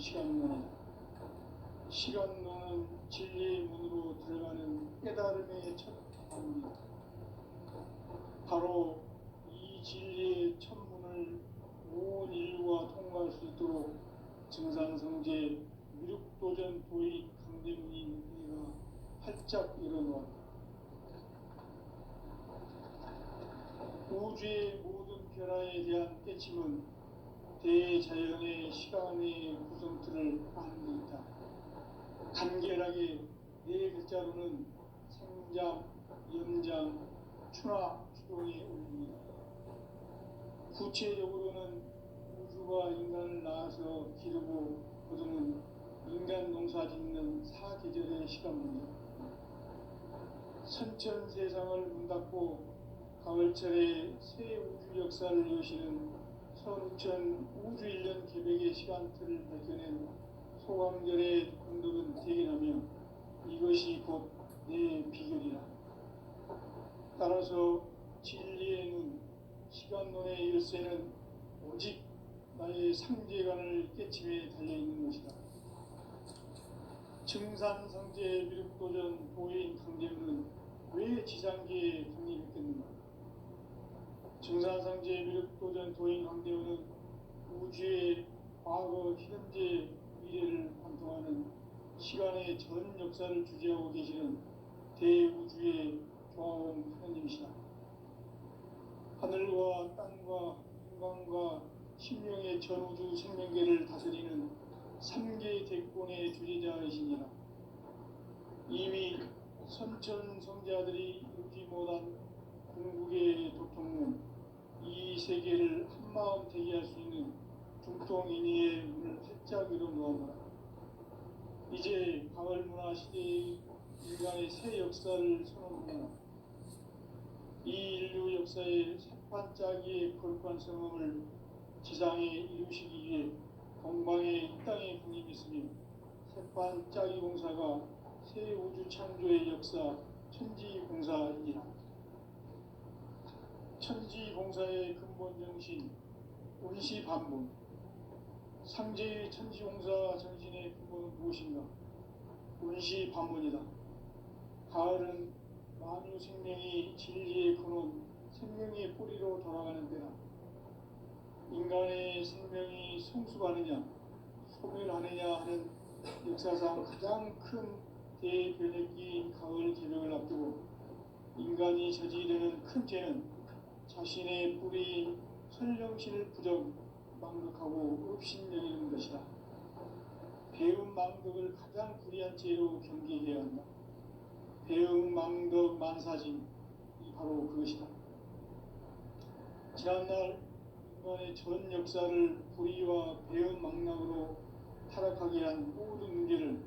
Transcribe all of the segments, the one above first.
시간론이다. 시간론은 진리의 문으로 들어가는 깨달음의 첫 문입니다. 바로 이 진리의 첫 문을 온 인류가 통과할 수 있도록 증산성제 미륵도전 도의 강대문인회가 활짝 일어나왔다. 우주의 모든 변화에 대한 깨침은 대자연의 시간의 구성틀을 아는 데 있다. 간결하게 네 글자로는 생장, 연장, 추나 추동이 올립니다. 구체적으로는 우주가 인간을 낳아서 기르고 거두는 인간 농사 짓는 사계절의 시간입니다. 선천세상을 문닫고 가을철에 새 우주 역사를 여시는 선우천 우주일년 계백의 시간틀을 밝혀낸 소강절의 공덕은 대견하며 이것이 곧 내 비결이라. 따라서 진리의 눈, 시간론의 열쇠는 오직 나의 상제관을 깨침에 달려있는 것이다. 증산성제 미륵도전 도인 강대문은 왜 지상계에 독립했겠는가? 증산성제 미륵도전 도인 강대문은 우주의 과거, 현재, 미래를 관통하는 시간의 전 역사를 주재하고 계시는 대우주의 조화원 하느님이시다. 하늘과 땅과 인간과 신명의 전우주 생명계를 다스리는 3개 대권의 주재자이시니라. 이미 선천성자들이 이루지 못한 궁극의 도통문, 이 세계를 한마음 되게 할 수 있는 중통인의의 문을 활짝 열어놓아보라. 이제 가을문화 시대의 인간의 새 역사를 선언하라. 이 인류 역사의 새반짝이의 거룩한 성음을 지상에 이루시기 위해 동방의 이 땅에 군림했으며 새반짝이 공사가 새 우주 창조의 역사 천지공사이니라. 천지공사의 근본 정신 운시반문, 상제의 천지공사 정신의 근본은 무엇인가? 운시반문이다. 가을은 만유 생명이 진리의 근원, 생명의 뿌리로 돌아가는 때다. 인간의 생명이 성숙하느냐, 소멸하느냐 하는 역사상 가장 큰 대변혁기인 가을 개명을 앞두고 인간이 저지르는 큰 죄는 자신의 뿌리인 설령신을 부정, 망극하고 업신여기는 것이다. 배움 망덕을 가장 불의한 죄로 경계해야 한다. 배움 망덕 만사진, 이 바로 그것이다. 지난날 인간의 전 역사를 불의와 배움 망락으로 타락하게 한 모든 문제를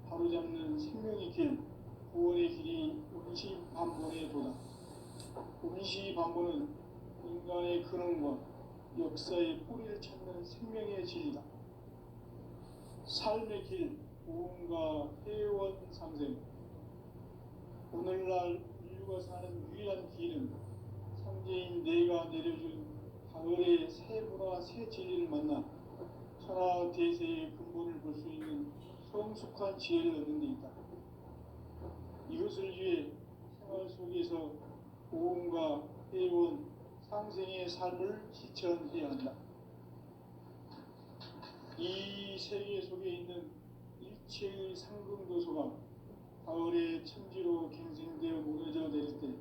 바로잡는 생명의 길, 구원의 길이 운시반본의 도다. 운시반본은 인간의 근원과 역사의 뿌리를 찾는 생명의 진리다. 삶의 길, 보험과 회원 상생. 오늘날 인류가 사는 유일한 길은 상제인 내가 내려준 가을의 새 문화, 새 진리를 만나 천하 대세의 근본을 볼 수 있는 성숙한 지혜를 얻는 데 있다. 이것을 위해 생활 속에서 보험과 회원, 상생의 삶을 실천해야 한다. 이 세계 속에 있는 일체의 상금도소가 가을의 천지로 갱생되어 무너져 내릴 때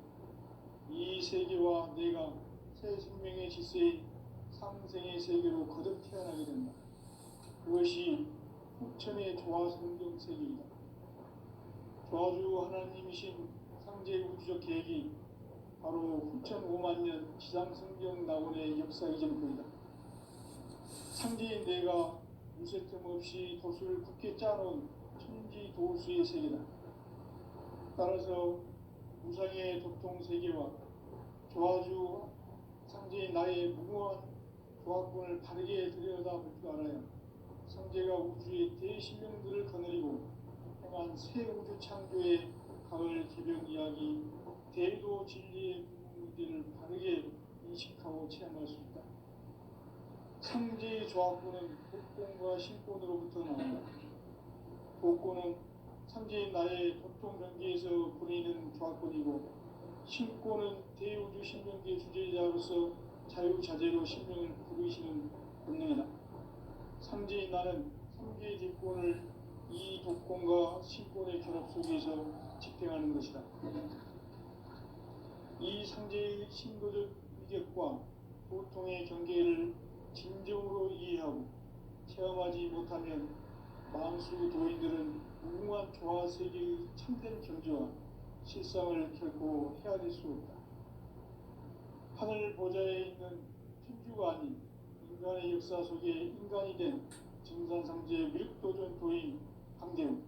이 세계와 내가 새 생명의 질서인 상생의 세계로 거듭 태어나게 된다. 그것이 후천의 조화성경 세계이다. 조화주 하나님이신 상제 우주적 계획이 바로 후천 5만년 지상성경 낙원의 역사 이전부이다. 상제인 내가 무쇠틈 없이 도수를 굳게 짜놓은 천지도수의 세계다. 따라서 무상의 도통세계와 조화주 상제인 나의 무모한 조합권을 바르게 들여다볼 줄 알아야 상제가 우주의 대신령들을 거느리고 행한 새 우주 창조의 가을 개벽 이야기, 대도 진리의 궁극 문제를 바르게 인식하고 체험할 수 있다. 상제의 조합구는 복권과 신권으로부터 나온다. 복권은 상제인 나의 도통 경계에서 부리는 조합권이고, 신권은 대우주 신명기의 주제자로서 자유자재로 신명을 부르시는 권능이다. 상제인 나는 3개의 대권을 이 독권과 신권의 결합 속에서 집행하는 것이다. 이 상제의 신도적 위격과 보통의 경계를 진정으로 이해하고 체험하지 못하면 만수 도인들은 무궁한 조화 세계의 참된 경지와 실상을 결코 헤아릴 수 없다. 하늘 보좌에 있는 천주가 아닌 인간의 역사 속에 인간이 된 증산상제 밀도전 도인 강대훈,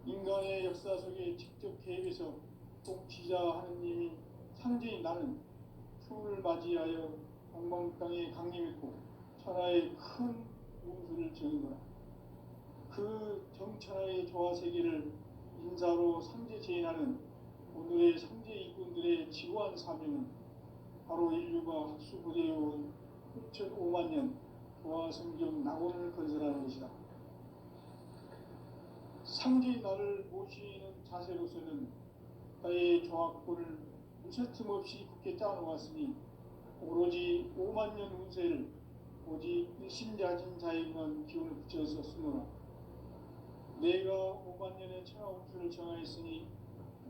인간의 역사 속에 직접 개입해서 통치자 하느님이 상제인 나는 추운을 맞이하여 동방 땅에 강림했고 천하의 큰 운수를 지은 거라. 그 정천하의 조화 세계를 인사로 상제 제인하는 오늘의 상제 일꾼들의 지고한 사명은 바로 인류가 학수고대해온 6,500만 년 조화 성경 낙원을 건설하는 것이다. 상제의 나를 모시는 자세로서는 나의 조합권을 무쇠틈 없이 굳게 짜놓았으니 오로지 5만 년 운세를 오직 일심자진 자에게만 기운을 붙여서 쓰노라. 내가 5만 년의 천하 운수를 정하였으니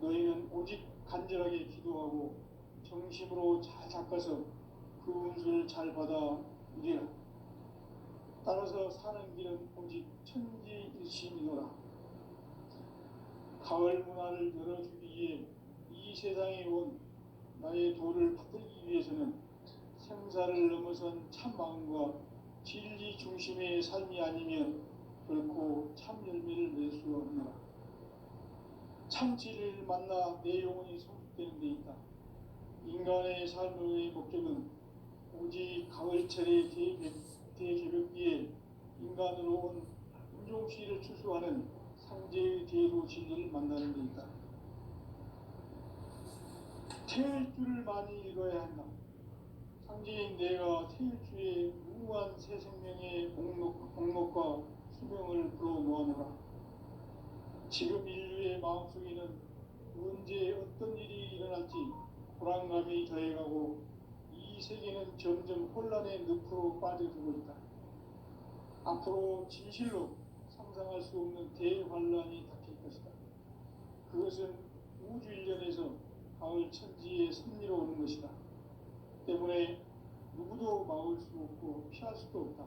너희는 오직 간절하게 기도하고 정심으로 잘 닦아서 그 운수를 잘 받아 누리라. 따라서 사는 길은 오직 천지일심이노라. 가을 문화를 열어주기 위해 이 세상에 온 나의 도를 받들기 위해서는 생사를 넘어선 참 마음과 진리 중심의 삶이 아니면 결코 참 열매를 낼 수 없노라. 참 진리를 만나 내 영혼이 성숙되는 데 있다. 인간의 삶의 목적은 오직 가을철의 대개벽기에 인간으로 온 인종시를 추수하는 상제의 대로 진리를 만나는 데 있다. 태일주를 많이 읽어야 한다. 상제인 내가 태일주의 무궁한 새 생명의 목록과 수명을 불어놓아노라. 지금 인류의 마음속에는 언제 어떤 일이 일어날지 불안감이 더해가고 이 세계는 점점 혼란의 늪으로 빠져들고 있다. 앞으로 진실로 상상할 수 없는 대환란이 닥칠 것이다. 그것은 우주 일련에서 가을 천지의 섭리로 오는 것이다. 때문에 누구도 막을 수 없고 피할 수도 없다.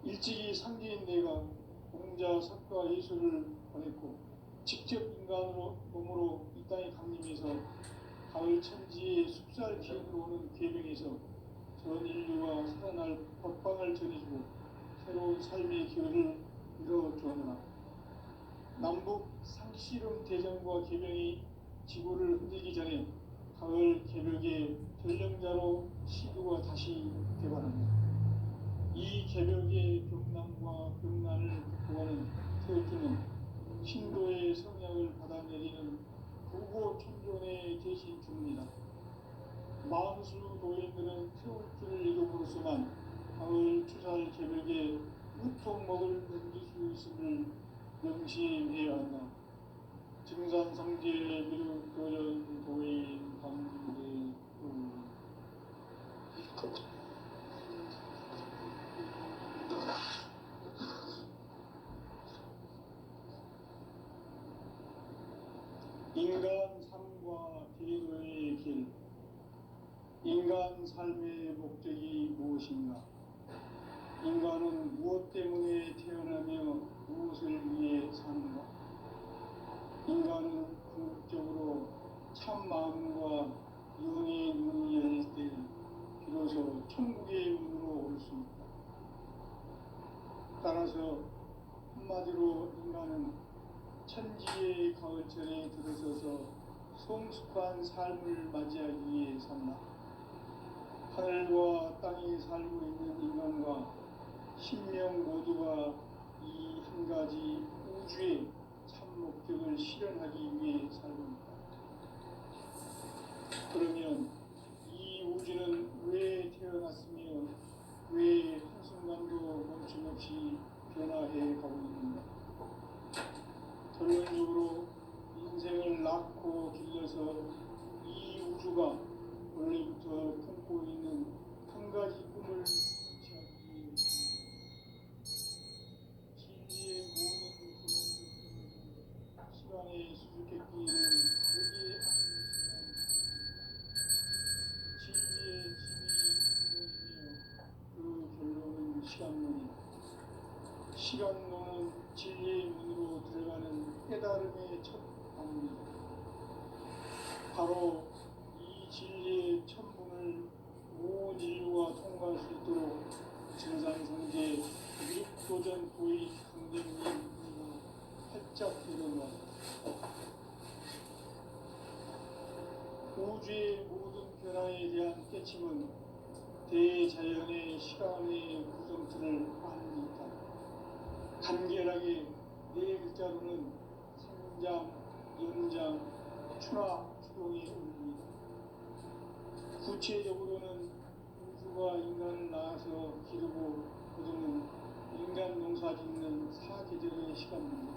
일찍이 상제인 내가 공자, 석가, 예수를 보냈고 직접 인간으로 몸으로 이 땅에 강림해서 가을 천지의 숲살 기운으로 오는 궤병에서 전 인류가 살아날 법방을 전해주고 새로운 삶의 기회를 이뤄주었노라. 남북 상씨름 대전과 개병이 지구를 흔들기 전에 가을 개벽의 전령자로 시두가 다시 개발합니다. 이 개벽의 경남과 극난을 극복하는 태일주는 신도의 성약을 받아내리는 부고 천존의 대신 주입니다. 만수 도인들은 태울주를 이름으로서만 가을 추살 개벽에 우통먹을 넘길 수 있음을 명심해야 한다. 증산상제 미륵도전 도인 강대훈. 인간 삶과 대도의 길. 인간 삶의 목적이 무엇인가? 인간은 무엇 때문에 태어나며 무엇을 위해 사는가? 인간은 궁극적으로 참 마음과 영의 눈이 열릴 때 비로소 천국의 문으로 올 수 있다. 따라서 한마디로 인간은 천지의 가을철에 들어서서 성숙한 삶을 맞이하기 위해 산다. 하늘과 땅에 살고 있는 인간과 신명 모두가 이 한 가지 우주의 참 목적을 실현하기 위해 살고 있다. 그러면 이 우주는 왜 태어났으며 것이 변화해 가고 있습니다. 결론적으로 인생을 낳고 길러서 이 우주가 원래부터 품고 있는 한 가지 꿈을 취하기 위해 진리의 모든 구멍들 시간의 수수께끼를 다르게 하는 진리의 힘이 근원이며 그 결론은 시간론이다. 시간론은 진리의 문으로 들어가는 깨달음의 첫 방문이다. 바로 이 진리의 첫 문을 온 인류가 통과할 수 있도록 증산성제 미륵도전 도의 강대문이 활짝 열어놓았다. 우주의 모든 변화에 대한 깨침은 대자연의 시간의 구성틀을 아는 듯한 간결하게 네 글자로는 생장, 연장, 추나 추동이 올립니다. 구체적으로는 우주가 인간을 낳아서 기르고 거두는 인간 농사 짓는 사계절의 시간입니다.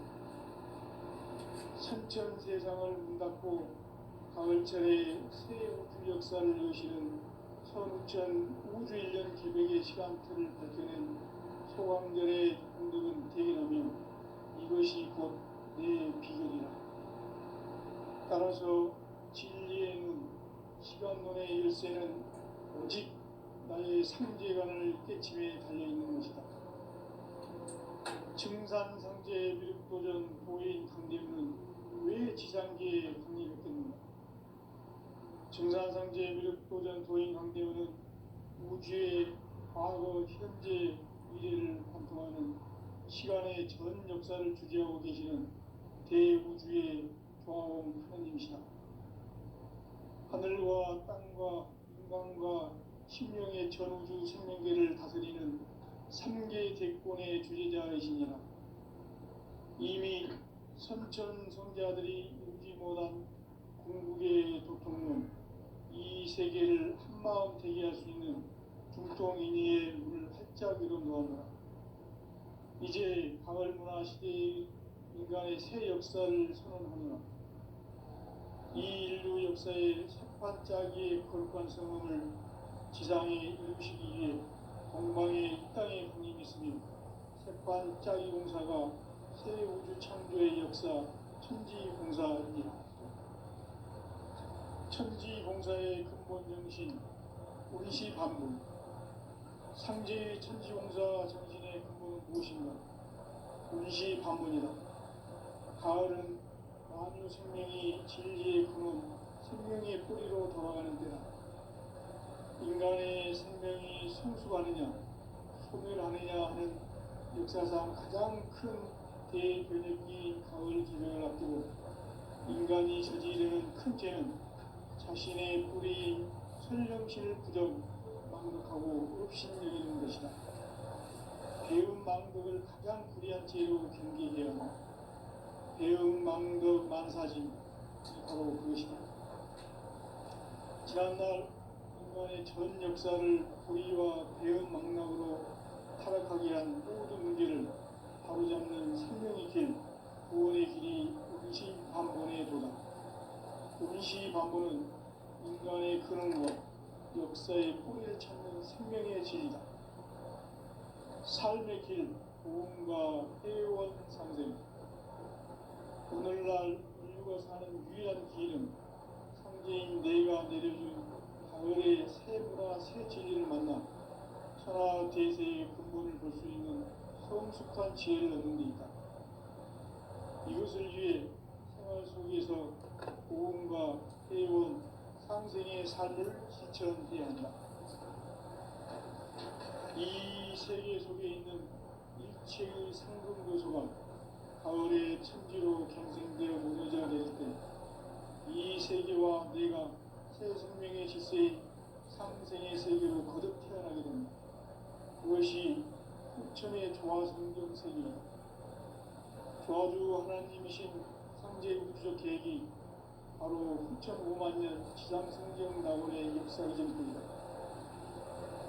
선천 세상을 문 닫고 가을철에 새 우주 역사를 여시는 선우천 우주 1년 기백의 시간틀을 밝혀낸 소강절의 공덕은 대견하며 이것이 곧 내 비결이라. 따라서 진리의 눈, 시간론의 열쇠는 오직 나의 상제관을 깨침에 달려있는 것이다. 증산상제 미륵도전 보인 강대문은 왜 지상계에 강림했겠는가? 증산상제 미륵도전 도인 강대문은 우주의 과거, 현재, 미래를 관통하는 시간의 전 역사를 주재하고 계시는 대우주의 조화원 하나님이시다. 하늘과 땅과 인간과 신명의 전우주 생명계를 다스리는 3개 대권의 주재자이시니라. 이미 선천 성자들이 인지 못한 궁극의 도통론 이 세계를 한마음 되게 할 수 있는 중통인의의 문을 활짝 열어놓았노라. 이제 가을 문화 시대의 인간의 새 역사를 선언하노라. 이 인류 역사의 새반짝이의 거룩한 성음을 지상에 이루시기 위해 동방의 이 땅에 강림했으며 새반짝이 공사가 새 우주 창조의 역사 천지공사이니라. 천지공사의 근본 정신 운시 반문. 상제의 천지공사 정신의 근본은 무엇인가? 운시 반문이다. 가을은 만유 생명이 진리의 근원, 생명의 뿌리로 돌아가는 때다. 인간의 생명이 성숙하느냐, 소멸하느냐 하는 역사상 가장 큰 대변혁기인 가을 기명을 앞두고 인간이 저지르는 큰 죄는 자신의 뿌리인 설령실 부정, 망덕하고 업신여기는 것이다. 배움 망덕을 가장 불의한 죄로 경계해야 한다. 배움 망덕 만사짐이 바로 그것이다. 지난날 인간의 전 역사를 불의와 배움 망락으로 타락하게 한 모든 문제를 바로잡는 생명의 길, 구원의 길이 운시 반본의 도다. 운시 반본은 인간의 근원과 역사의 뿌리를 찾는 생명의 진리다. 삶의 길, 보험과 회원 상생. 오늘날 인류가 사는 유일한 길은 상제인 내가 내려준 가을의 새 문화, 새 진리를 만나 천하 대세의 근본을 볼 수 있는 성숙한 지혜를 얻는 데 있다. 이것을 위해 생활 속에서 보험과 회원, 상생의 삶을 실천해야 한다. 이 세계 속에 있는 일체의 상금 요소가 가을의 천지로 갱생되어 무너져 내릴 때 이 세계와 내가 새 생명의 질서인 상생의 세계로 거듭 태어나게 된다. 그것이 후천의 조화성경 세계이다. 조화주 하나님이신 상제 우주적 계획이 바로 후천 5만 년 지상성경 낙원의 역사 이전입니다.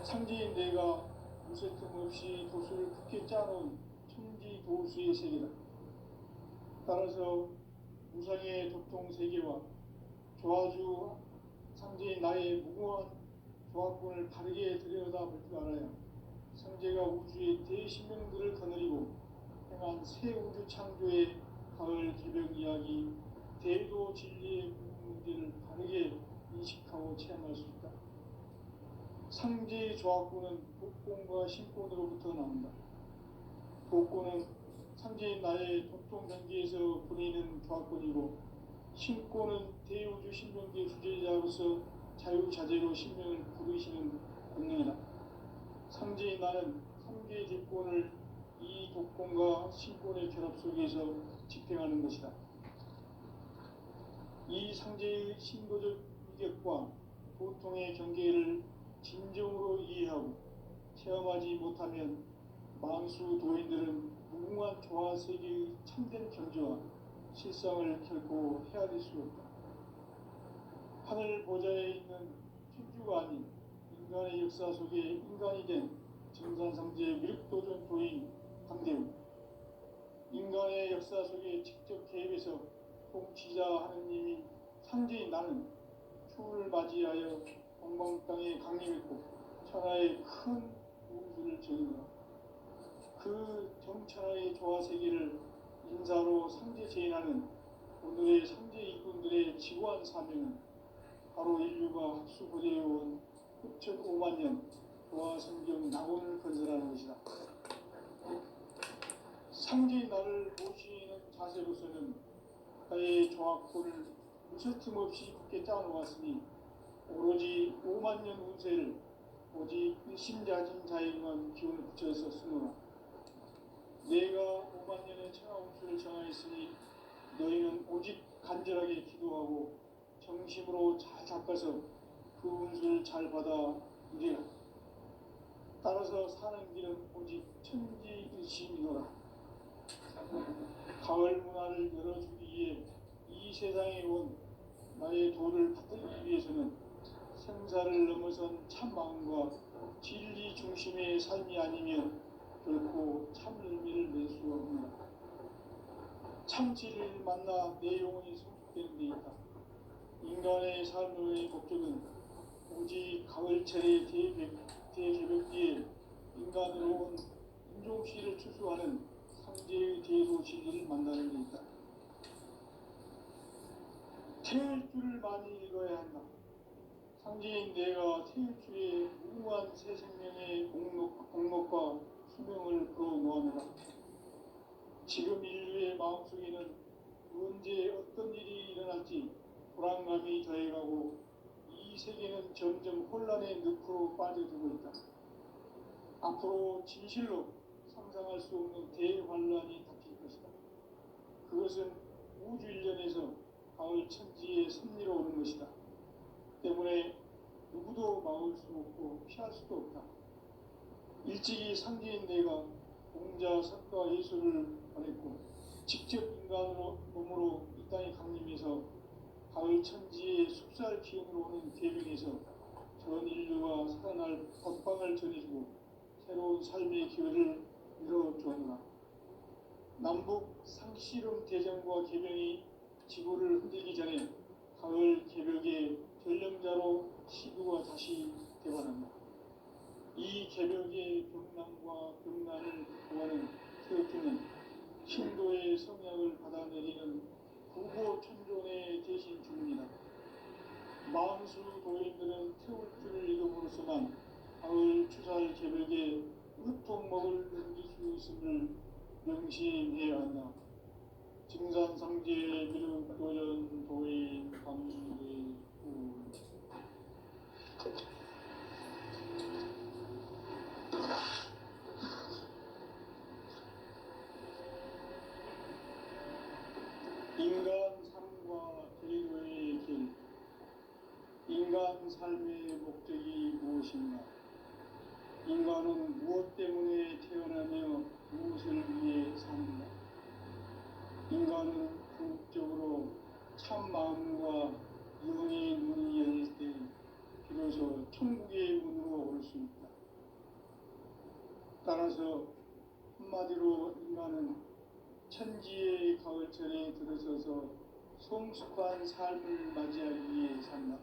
상제인 내가 무쇠틈 없이 도수를 굳게 짜놓은 천지 도수의 세계다. 따라서 무상의 도통 세계와 조화주 상제인 나의 무궁한 조합권을 바르게 들여다볼 줄 알아야 성제가 우주의 대신명들을 거느리고 행한 새 우주 창조의 가을 개벽 이야기, 대도 진리의 문제를 바르게 인식하고 체험할 수 있다. 상제의 조합권은 복권과 신권으로부터 나온다. 복권은 상제인 나의 도통 경계에서 보내는 조합권이고, 신권은 대우주 신명계 주제자로서 자유자재로 신명을 부르시는 권능이다. 상제인 나는 3개의 대권을 이 독권과 신권의 결합 속에서 집행하는 것이다. 이 상제의 신도적 위격과 도통의 경계를 진정으로 이해하고 체험하지 못하면 만수 도인들은 무궁한 조화 세계의 참된 경지와 실상을 결코 헤아릴 수 없다. 하늘 보좌에 있는 천주가 아닌 인간의 역사 속에 인간이 된 정산상제 미륵도전 도인 강대우, 인간의 역사 속에 직접 개입해서 통치자 하느님인 상제인 나는 추후를 맞이하여 동방 땅에 강림했고 천하의 큰 우주를 정의하라. 그 정천하의 조화 세계를 인사로 상제 제인하는 오늘의 상제 이꾼들의 지구한 사명은 바로 인류가 학수 보존해온 흡천 5만 년 조화 성경 낙원을 건설하는 것이다. 상제인 나를 모시는 자세로서는 나의 조합권을 무쇠틈 없이 굳게 짜놓았으니 오로지 5만 년 운세를 오직 일심자진 자에게만 기운을 붙여서 쓰노라. 내가 5만 년의 천하 운수를 정하였으니 너희는 오직 간절하게 기도하고 정심으로 잘 닦아서 그 운수를 잘 받아 누리라. 따라서 사는 길은 오직 천지일심이노라. 가을 문화를 열어주기 위해 이 세상에 온 나의 도를 받들기 위해서는 생사를 넘어선 참 마음과 진리 중심의 삶이 아니면 결코 참 의미를 낼 수 없노라. 참 진리를 만나 내 영혼이 성숙되는 데 있다. 인간의 삶의 목적은 오직 가을철의 대개벽 뒤에 인간으로 온 인종시를 추수하는 상제의 대도 진리를 만나는 데 있다. 태일 줄을 많이 읽어야 한다. 상제인 내가 태일 줄에 무궁한 새 생명의 공목과 수명을 그어 놓아노라. 지금 인류의 마음속에는 언제 어떤 일이 일어날지 불안감이 더해가고 이 세계는 점점 혼란의 늪으로 빠져들고 있다. 앞으로 진실로 상상할 수 없는 대환란이 닥칠 것이다. 그것은 우주 일련에서 가을 천지의 섭리로 오는 것이다. 때문에 누구도 막을 수 없고 피할 수도 없다. 일찍이 상제인 내가 공자, 석가, 예수를 보냈고 직접 인간으로 몸으로 이 땅에 강림해서 가을 천지의 숲살 기운으로 오는 계명에서 전 인류가 살아날 법방을 전해주고 새로운 삶의 기회를 열어주었노라. 남북 상씨름 대전과 개병이 지구를 흔들기 전에 가을 개벽의 전령자로 시구가 다시 되관한다. 이 개벽의 경남과 경난을 보하는 태극기는 신도의 성향을 받아내리는 구보 천존의 대신 주문이다. 만수 도인들은 태울 줄을 읽음으로써만 가을 추살 개벽에 으통먹을 넘길 수 있음을 명심해야 한다. 증산상제 미륵도전 도인 감리 인간 삶과 대로의 길. 인간 삶의 목적이 무엇인가? 인간은 무엇 때문에 태어나며 무엇을 위해 사는가? 인간은 궁극적으로 참 마음과 영의 눈이 따라서 한마디로 인간은 천지의 가을철에 들어서서 성숙한 삶을 맞이하기 위해 산다.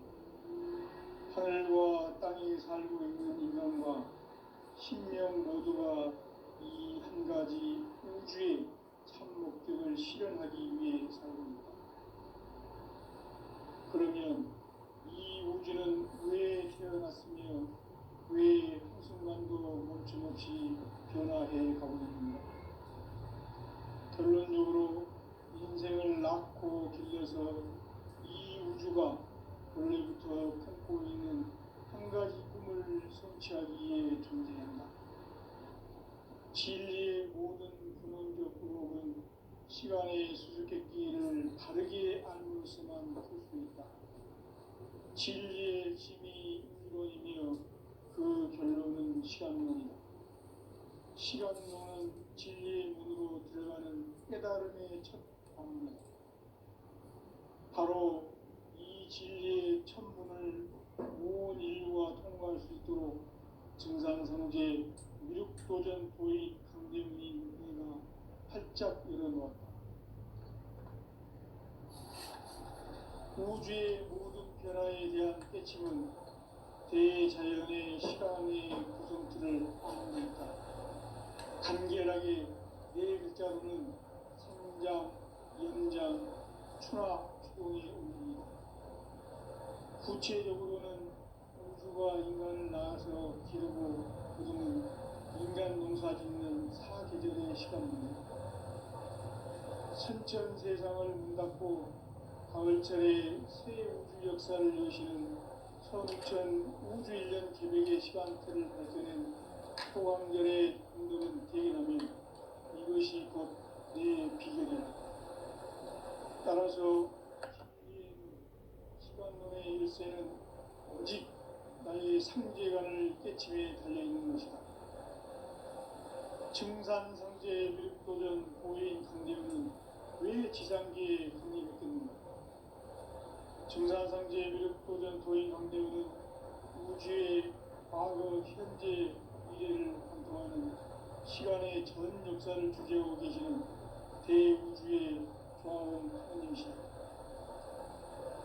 하늘과 땅에 살고 있는 인간과 신명 모두가 이 한 가지 우주의 참 목적을 실현하기 위해 살고 있다. 그러면 이 우주는 왜 태어났으며 왜 한순간도 멈춤없이 변화해 가고 있는가? 결론적으로 인생을 낳고 길러서 이 우주가 원래부터 품고 있는 한 가지 꿈을 성취하기 위해 존재한다. 진리의 모든 근원적 의혹은 시간의 수수께끼를 바르게 알므로서만 풀 수 있다. 진리의 힘이 이론이며 그 결론은 시간론이다. 시간론은 진리의 문으로 들어가는 깨달음의 첫 방문이다. 바로 이 진리의 첫 문을 온 인류가 통과할 수 있도록 증상성제 미륵도전 도의 강대문인 내가 활짝 열어놓았다. 우주의 모든 변화에 대한 깨침은 대자연의 시간의 구성틀을 안고 있다. 간결하게 네 글자로는 성장, 연장, 추락, 추동의 운동이다. 구체적으로는 우주가 인간을 낳아서 기르고 거두는 인간 농사 짓는 사계절의 시간입니다. 선천 세상을 문 닫고 가을철에 새 우주 역사를 여시는 선천 우주 1년 계획의 시간틀을 발견한 소강절의 운동은 대견하면 이것이 곧 내 비결이다. 따라서 진리의 시간론의 일세는 오직 나의 삼재간을 깨침에 달려있는 것이다. 증산상제 미륵도전 보혜인 강대문은 왜 지상계에 강림했겠는가? 증산상제 미륵도전 도인 강대문은 우주의 과거, 현재, 미래를 관통하는 시간의 전 역사를 주재하고 계시는 대우주의 조화원 하나님이시다.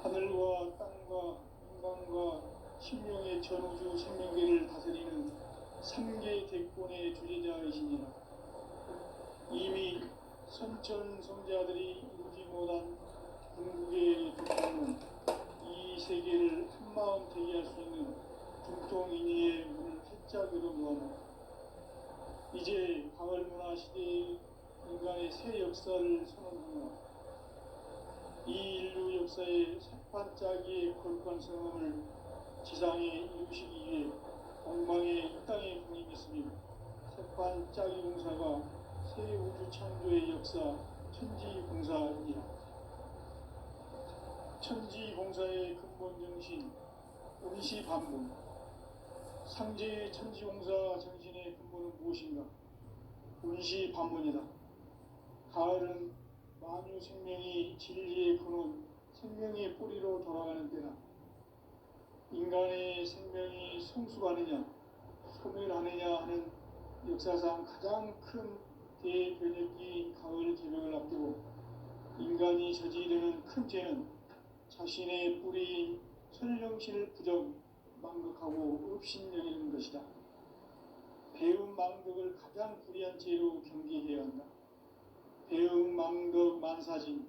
하늘과 땅과 인간과 심령의 전우주 생명계를 다스리는 3개 대권의 주제자이시니라. 이미 선천 성자들이 이루지 못한 궁극의 두통은 이 세계를 한마음 되게 할 수 있는 중통인의의 문을 활짝 열어놓았다. 이제 가을문화 시대의 인간의 새 역사를 선언하며 이 인류 역사의 새반짝이의 거룩한 성험을 지상에 이루시기 위해 공방의 이 땅에 군임했으며 새반짝이 공사가 새 우주 창조의 역사 천지공사이니라. 천지공사의 근본 정신 운시반문. 상제의 천지공사 정신의 근본은 무엇인가? 운시반문이다. 가을은 만유 생명이 진리의 근원, 생명의 뿌리로 돌아가는 때다. 인간의 생명이 성숙하느냐, 소멸하느냐 하는 역사상 가장 큰 대변혁기인 가을 개벽을 앞두고 인간이 저지르는 큰 죄는 자신의 뿌리인 천령신을 부정, 망극하고 업신여기는 것이다. 배움 망덕을 가장 불의한 죄로 경계해야 한다. 배움 망덕 만사진이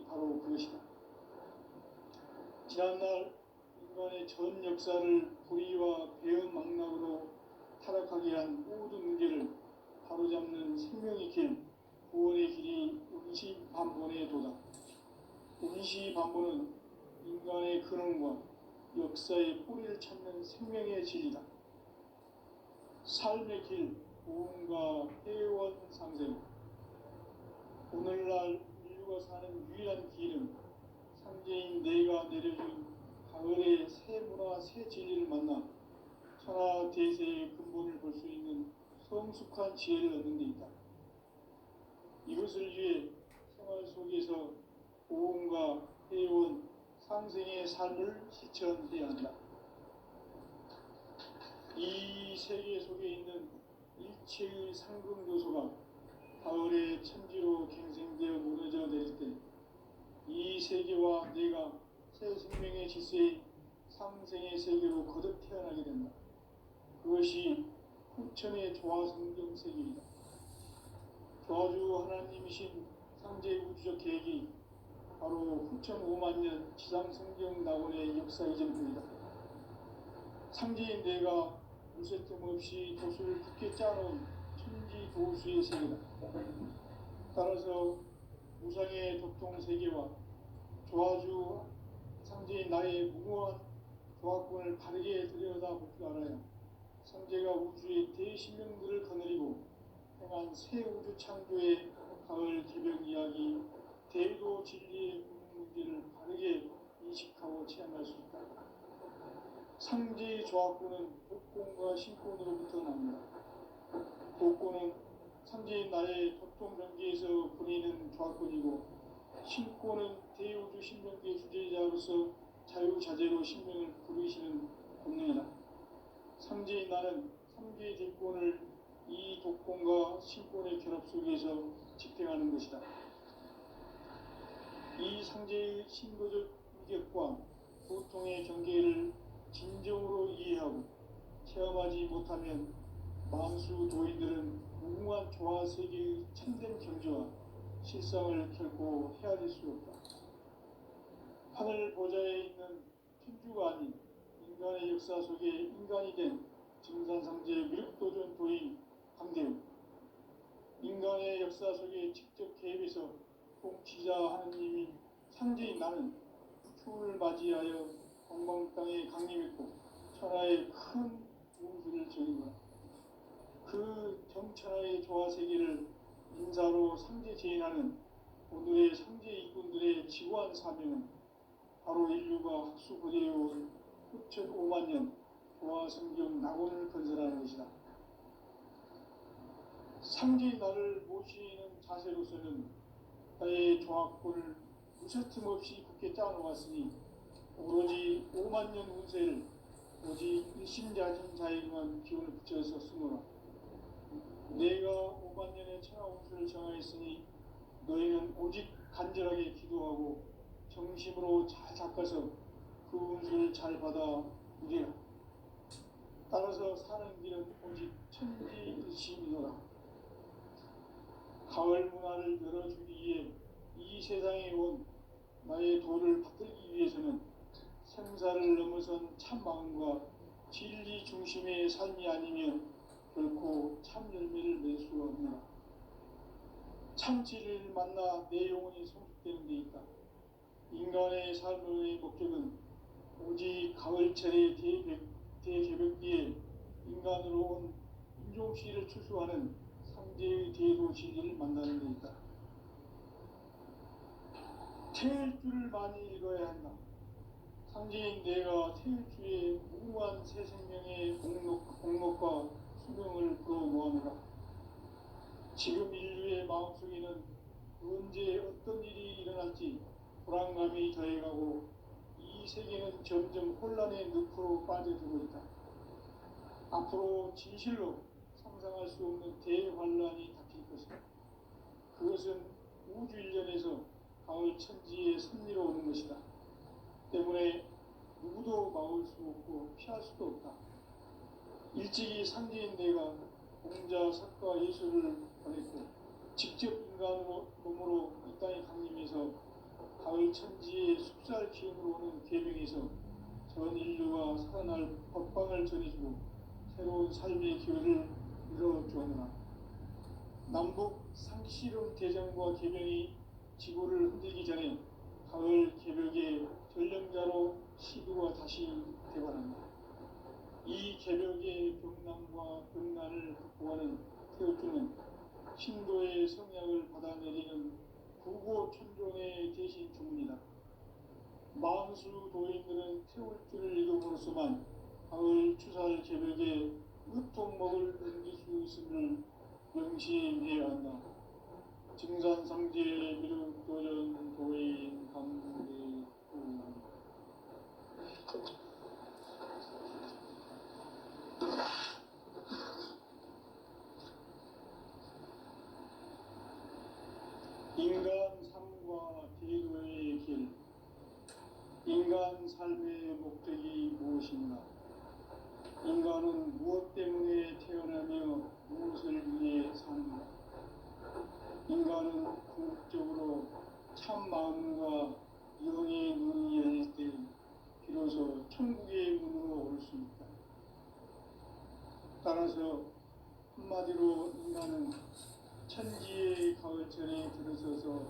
바로 그것이다. 지난날 인간의 전 역사를 불의와 배움 망락으로 타락하게 한 모든 문제를 바로잡는 생명의 길, 구원의 길이 운시반본의 도다. 운시반본은 인간의 근원과 역사의 뿌리를 찾는 생명의 진리다. 삶의 길, 보험과 회원 상생. 오늘날 인류가 사는 유일한 길은 상제인 내가 내려준 가을의 새 문화, 새 진리를 만나 천하 대세의 근본을 볼 수 있는 성숙한 지혜를 얻는 데 있다. 이것을 위해 생활 속에서 보험과 회원, 상생의 삶을 실천해야 한다. 이 세계 속에 있는 일체의 상금교소가 가을의 천지로 갱생되어 무너져 내릴 때 이 세계와 내가 새 생명의 질서의 상생의 세계로 거듭 태어나게 된다. 그것이 후천의 조화성경 세계이다. 조화주 하나님이신 상제 우주적 계획이 바로 후천 5만 년 지상성경 낙원의 역사 이전부이다. 상제인 내가 무쇠뜸 없이 도수를 굳게 짜놓은 천지 도수의 세계다. 따라서 무상의 도통 세계와 조화주 상제인 나의 무모한 조화권을 바르게 들여다볼 줄 알아야 상제가 우주의 대신령들을 거느리고 행한 새 우주 창조의 가을 개벽 이야기, 대도 진리의 문제를 바르게 인식하고 체험할 수 있다. 상제의 조화권은 복권과 신권으로부터 나옵니다. 복권은 상제인 나의 도통 경계에서 보내는 조화권이고, 신권은 대우주 신명계의 주제자로서 자유자재로 신명을 부르시는 권능이다. 상제인 나는 3개의 대권을 이 독권과 신권의 결합 속에서 집행하는 것이다. 이 상제의 신도적 인격과 보통의 경계를 진정으로 이해하고 체험하지 못하면 만수 도인들은 무궁한 조화 세계의 참된 경지와 실상을 결코 헤아릴 수 없다. 하늘 보좌에 있는 천주가 아닌 인간의 역사 속에 인간이 된 증산상제 미륵도전 도인 강대우, 인간의 역사 속에 직접 개입해서 통치자 하느님인 상제인 나는 추운을 맞이하여 동방 땅에 강림했고 천하의 큰 우주를 정의하라. 그 정천하의 조화 세계를 인사로 상제 제인하는 오늘의 상제 이꾼들의 지구한 사명은 바로 인류가 학수고대해온 후천 5만 년 조화 성경 낙원을 건설하는 것이다. 상제인 나를 모시는 자세로서는 나의 조화권을 무쇠틈 없이 굳게 짜놓았으니 오로지 5만 년 운세를 오직 일심자진 자에게만 기운을 붙여서 쓰노라. 내가 5만 년의 천하 운수를 정하였으니 너희는 오직 간절하게 기도하고 정심으로 잘 닦아서 그 운수를 잘 받아 누리라. 따라서 사는 길은 오직 천지일심이노라. 가을 문화를 열어주기 위해 이 세상에 온 나의 도를 받들기 위해서는 생사를 넘어선 참 마음과 진리 중심의 삶이 아니면 결코 참 열매를 낼 수 없노라. 참 진리를 만나 내 영혼이 성숙되는 데 있다. 인간의 삶의 목적은 오직 가을철의 대개벽기에 인간으로 온 인종씨를 추수하는 상제의 대도 진리를 만나는 데 있다. 태일주를 많이 읽어야 한다. 상제인 내가 태일주의 무궁한 새 생명의 공목과 수명을 불어모아노라. 지금 인류의 마음속에는 언제 어떤 일이 일어날지 불안감이 더해가고 이 세계는 점점 혼란의 늪으로 빠져들고 있다. 앞으로 진실로 상상할 수 없는 대환란이 닥칠 것이다. 그것은 우주 일련에서 가을 천지의 섭리로 오는 것이다. 때문에 누구도 막을 수 없고 피할 수도 없다. 일찍이 상제인 내가 공자, 석가, 예수를 보냈고 직접 인간으로 몸으로 이 땅에 강림해서 가을 천지의 숲살 기운으로 오는 계명에서 전 인류가 살아날 법방을 전해주고 새로운 삶의 기회를 이뤄주었노라. 남북 상씨름 대전과 계명이 지구를 흔들기 전에 가을 개벽의 전령자로 시두가 다시 되관한다. 이 개벽의 병난과 병난을 극복하는 태우주는 신도의 성약을 받아내리는 구고천종의 대신 주문이다. 만수 도인들은 태울주를 읽음으로써만 가을 추살 개벽에 으통목을 넘길 수 있음을 명심해야 한다. 증산상제 미륵도전 도인 강대우. 인간 삶과 대도의 길, 인간 삶의 목적이 무엇인가? 인간은 무엇 때문에 태어나며 무엇을 위해 사는가? 인간은 궁극적으로 참 마음과 영의 눈이 열릴 때 비로소 천국의 문으로 올 수 있다. 따라서 한마디로 인간은 천지의 가을철에 들어서서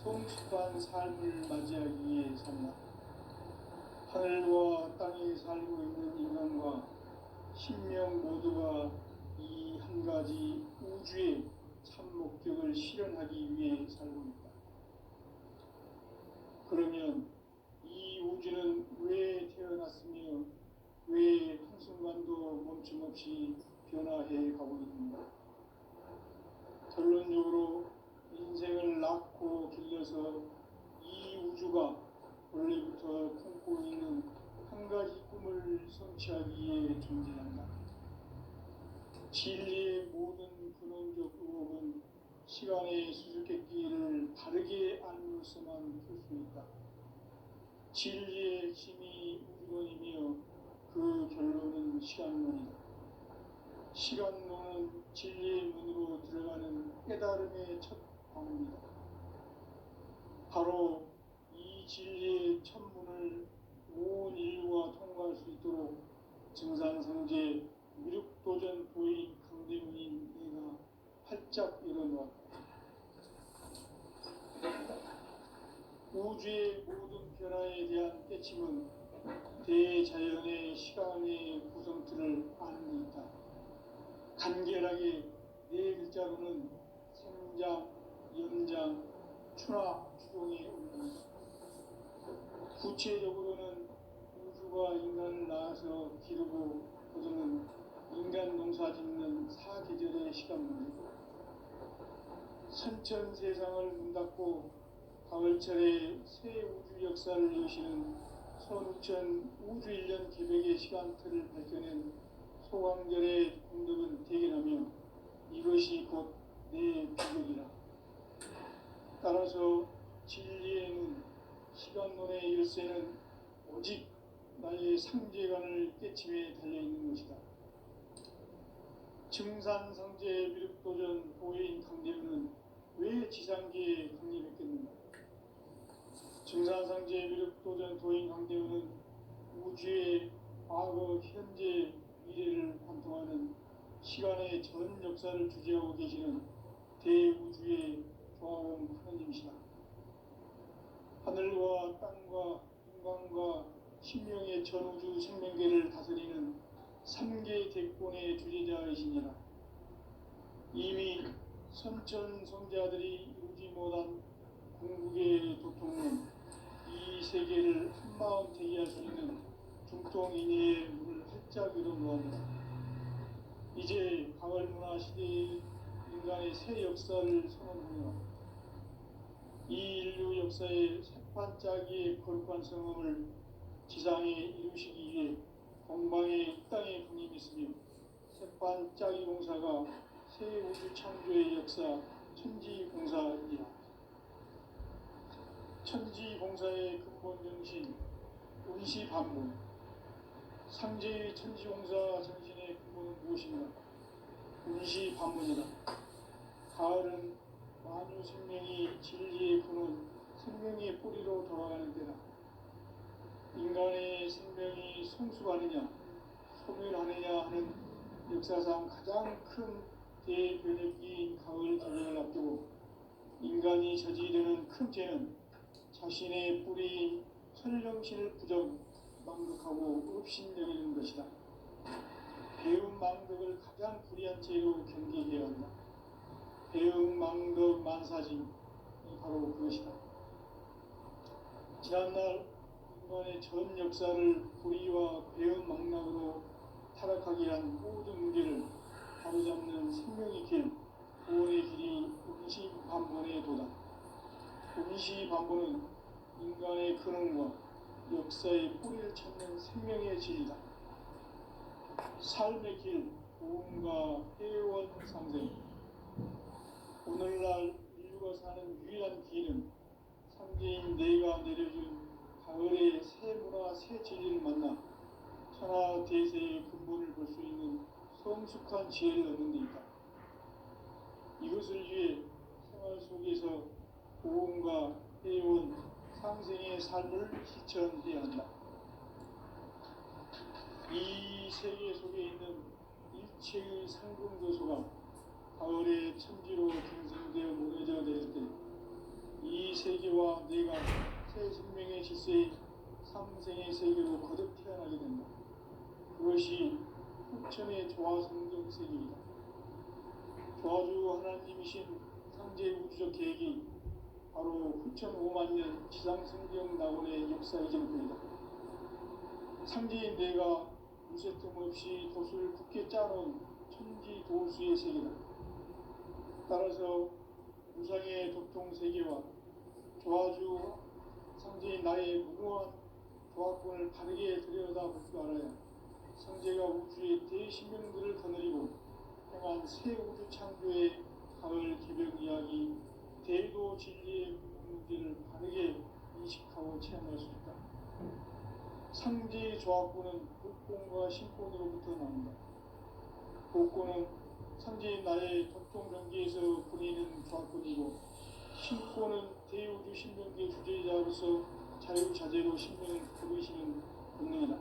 성숙한 삶을 맞이하기 위해 산다. 하늘과 땅에 살고 있는 인간과 신명 모두가 이 한 가지 우주의 참 목적을 실현하기 위해 살고 있다. 그러면 이 우주는 왜 태어났으며 왜 한순간도 멈춤없이 변화해 가고 있는가? 결론적으로 인생을 낳고 길러서 이 우주가 원래부터 품고 있는 한 가지 꿈을 성취하기 위해 존재한다. 진리의 모든 근원적 의혹은 시간의 수수께끼를 바르게 알면서만 풀 수 있다. 진리의 핵심이 우주론이며 그 결론은 시간론이다. 시간론은 진리의 문으로 들어가는 깨달음의 첫 방문이다. 바로 이 진리의 첫 문을 온 인류가 통과할 수 있도록 증산성제 미륵도전 도인 강대문인 내가 활짝 열어놓았다. 우주의 모든 변화에 대한 깨침은 대자연의 시간의 구성틀을 아는 데 있다. 간결하게 네 글자로는 생장, 연장, 추나 추동의 원리다. 구체적으로는 우주가 인간을 낳아서 기르고 거두는 인간 농사 짓는 사계절의 시간 문제고, 선천 세상을 문 닫고 가을철에 새 우주 역사를 여시는 선우천 우주 1년 계백의 시간틀을 밝혀낸 소강절의 공덕은 대견하며 이것이 곧 내 비극이라. 따라서 진리의 눈, 시간론의 열쇠는 오직 나의 상제관을 깨침에 달려있는 것이다. 증산성제 미륵도전 도인 강대문은 왜 지상계에 강림했겠는가? 증산성제 미륵도전 도인 강대문은 우주의 과거, 현재, 미래를 관통하는 시간의 전 역사를 주재하고 계시는 대우주의 조화원 하나님이시다. 하늘과 땅과 인간과 신명의 전우주 생명계를 다스리는 3개 대권의 주제자이시니라. 이미 선천성자들이 이루지 못한 궁극의 도통은 이 세계를 한마음 대기할 수 있는 중통인의의 문을 활짝 열어놓았다. 이제 가을문화 시대의 인간의 새 역사를 선언하며 이 인류 역사의 새반짝이의 거룩한 성음을 지상에 이루시기 위해 동방의 이 땅에 군림했으며 새반짝이 공사가 새 우주 창조의 역사 천지공사이라. 천지공사의 근본 정신 운시반문, 상제의 천지공사 정신의 근본은 무엇인가? 운시반문이다. 가을은 만유 생명이 진리의 근원, 생명의 뿌리로 돌아가는 때다. 인간의 생명이 성숙하느냐 소멸하느냐 하는 역사상 가장 큰 대변혁기인 가을 개명을 앞두고 인간이 저지르는 큰 죄는 자신의 뿌리인 설령신을 부정, 망극하고 업신여기는 것이다. 배움 망덕을 가장 불의한 죄로 경계해야 한다. 배움 망덕 만사징이 바로 그것이다. 지난날 인간의 전 역사를 불의와 배움 망락으로 타락하게 한 모든 문제를 바로잡는 생명의 길, 구원의 길이 운시반본의 도다. 운시반본은 인간의 근원과 역사의 뿌리를 찾는 생명의 진리다. 삶의 길, 구원과 회원 상생. 오늘날 인류가 사는 사는 유일한 길은 상제인 내가 내려준 가을의 새 문화 새 진리를 만나 천하 대세의 근본을 볼 수 있는 성숙한 지혜를 얻는 데 있다. 이것을 위해 생활 속에서 고음과 해온 상생의 삶을 실천해야 한다. 이 세계 속에 있는 일체의 상금교수가 가을의 천지로 경생되어 무너져 내릴 때 이 세계와 내가 새 생명의 질서의 상생의 세계로 거듭 태어나게 된다. 그것이 후천의 조화성경 세계이다. 조화주 하나님이신 상제 우주적 계획이 바로 후천 5만 년 지상성경 낙원의 역사 이전부이다. 상제인 내가 무쇠틈 없이 돛을 굳게 짜놓은 천지 도수의 세계다. 따라서 무상의 도통 세계와 조화주 상제인 나의 무모한 조화권을 바르게 들여다볼 줄 알아야 상제가 우주의 대신명들을 거느리고 행한 새 우주 창조의 가을 개벽 이야기 대도 진리의 문제를 바르게 인식하고 체험할 수 있다. 상제의 조화권은 복권과 신권으로부터 나온다. 복권은 상제인 나의 도통 경계에서 보내는 조화권이고 신권은 대우주 신명계 주제자로서 자유자재로 신명을 부르시는 본능이다.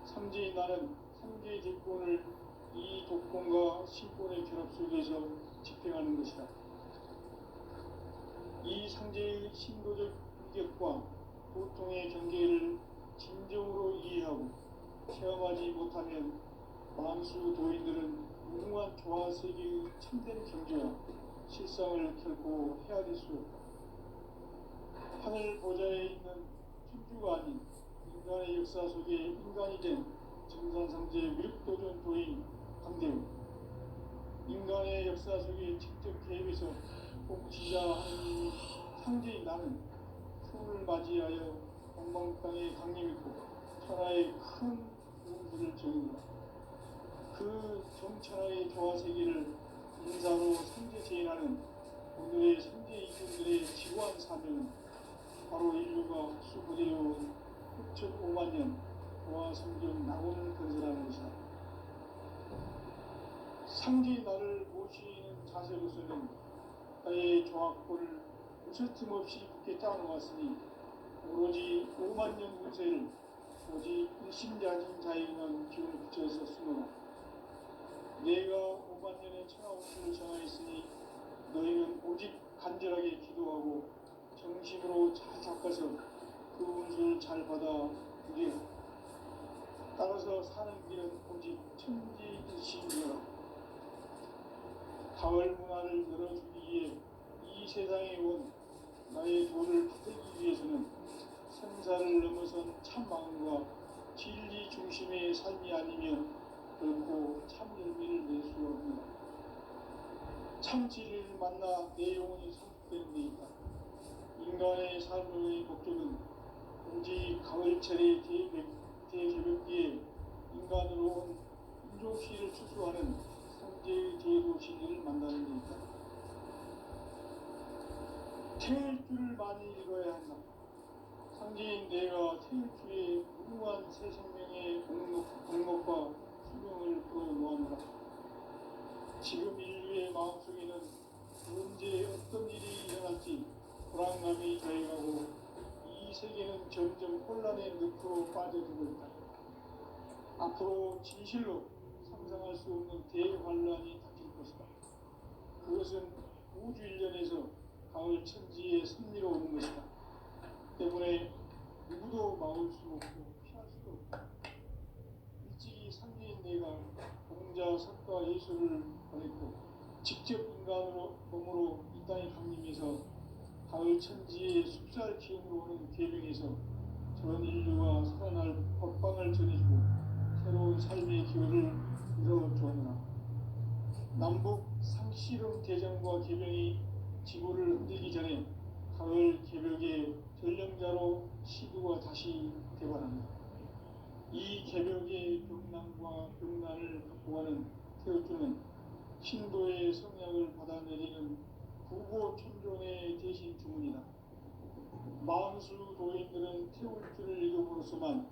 상제인 나는 상제의 대권을 이 독권과 신권의 결합 속에서 집행하는 것이다. 이 상제의 신도적 인격과 보통의 경계를 진정으로 이해하고 체험하지 못하면 만수 도인들은 무궁한 조화세계의 참된 경지와 실상을 결코 헤아릴 수 없다. 하늘 보좌에 있는 천주가 아닌 인간의 역사 속에 인간이 된 정산상제 미륵도전 도인 강대우, 인간의 역사 속에 직접 개입해서 복지자 하느님이 상제인 나는 풍을 맞이하여 동방땅에 강림했고 천하의 큰 운수를 정인다. 그 정천하의 조화세계를 인사로 상제 제인하는 오늘의 상제 이분들의 지구한 사명은 바로 인류가 수고되어온 9,5만 년 조화성경 낙원을 건설하는 것이다. 상제의 나를 모시는 자세로서는 나의 조화권을 무쇠틈 없이 굳게 짜놓았으니 오로지 5만 년 운세를 오직 일심자진 자에게만 기운을 붙여서 쓰노라. 내가 5만 년의 천하 운수를 정하였으니 너희는 오직 간절하게 기도하고 정심으로 잘 닦아서 그 운수를 잘 받아 누리라. 따라서 사는 길은 오직 천지일심이라. 가을 문화를 열어주기 위해 이 세상에 온 나의 도를 받들기 위해서는 생사를 넘어선 참 마음과 진리 중심의 삶이 아니면 결코 참 열매를 낼 수 없습니다. 참 진리를 만나 내 영혼이 성숙되는 데 있다. 인간의 삶의 목적은 오직 가을철의 대개벽기에 인간으로 온 인종시를 추수하는 상제의 제도 진리를 만나는 데 있다. 태일 줄을 많이 읽어야 한다. 상제인 내가 태일 줄에 무궁한 새 생명의 공목과 수명을 풀어놓았노라. 지금 인류의 마음속에는 언제 어떤 일이 일어날지 불안감이 더해가고 이 세계는 점점 혼란의 늪으로 빠져들고 있다. 앞으로 진실로 상상할 수 없는 대환란이 닥칠 것이다. 그것은 우주 일련에서 가을 천지의 섭리로 오는 것이다. 때문에 누구도 막을 수 없고 피할 수도 없다. 일찍이 상제인 내가 공자, 석가, 예수를 보냈고 직접 인간으로 몸으로 이 땅에 강림해서 가을 천지의 숲살 기운으로 오는 계명에서 전 인류가 살아날 법방을 전해주고 새로운 삶의 기회를 이뤄주었노라. 남북 상씨름 대전과 계명이 지구를 흔들기 전에 가을 개벽의 전령자로 시두가 다시 대발한다. 이 개벽의 병난과 병난을 극복하는 태우주는 신도의 성약을 받아내리는 부고 천존의 만수 도인들은 태울 줄을 읽음으로써만